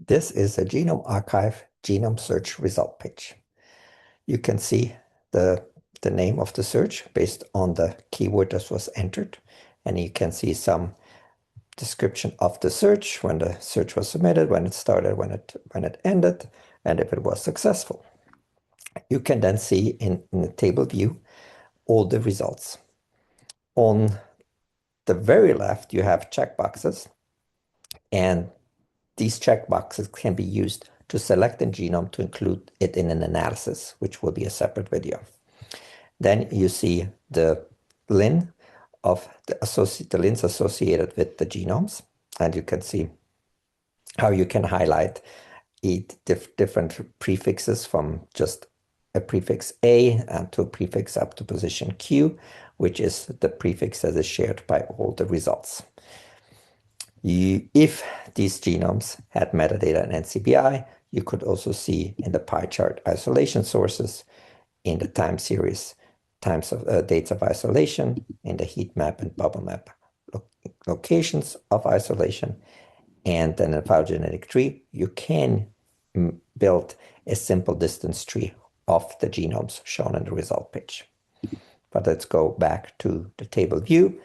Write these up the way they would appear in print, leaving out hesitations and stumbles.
This is a Genome Archive genome search result page. You can see the name of the search based on the keyword that was entered, and you can see some description of the search, when the search was submitted, when it started, when it ended, and if it was successful. You can then see in the table view all the results. On the very left, you have checkboxes, and these checkboxes can be used to select a genome to include it in an analysis, which will be a separate video. Then you see the lin of the lins associated with the genomes, and you can see how you can highlight different prefixes from just a prefix A and to a prefix up to position Q, which is the prefix that is shared by all the results. If these genomes had metadata and NCBI, you could also see in the pie chart isolation sources, in the time series, dates of isolation, in the heat map and bubble map locations of isolation, and then in a phylogenetic tree, you can build a simple distance tree of the genomes shown in the result page. But let's go back to the table view.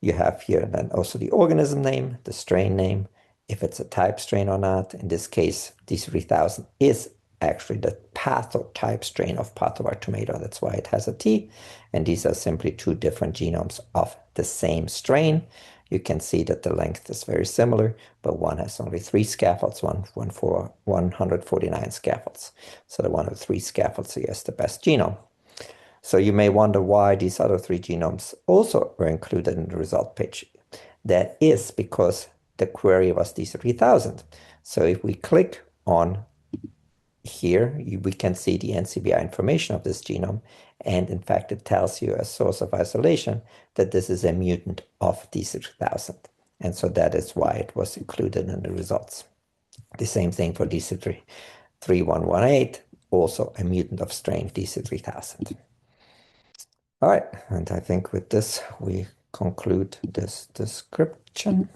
You have here then also the organism name, the strain name, if it's a type strain or not. In this case, D3000 is actually the pathotype strain of pathovar tomato. That's why it has a T. And these are simply two different genomes of the same strain. You can see that the length is very similar, but one has only 3 scaffolds, one for 149 scaffolds. So the one with 3 scaffolds here is the best genome. So you may wonder why these other 3 genomes also were included in the result page. That is because the query was D3000. So if we click on here, we can see the NCBI information of this genome. And in fact, it tells you as source of isolation that this is a mutant of D3000. And so that is why it was included in the results. The same thing for D3118, also a mutant of strain D3000. All right, and I think with this, we conclude this description.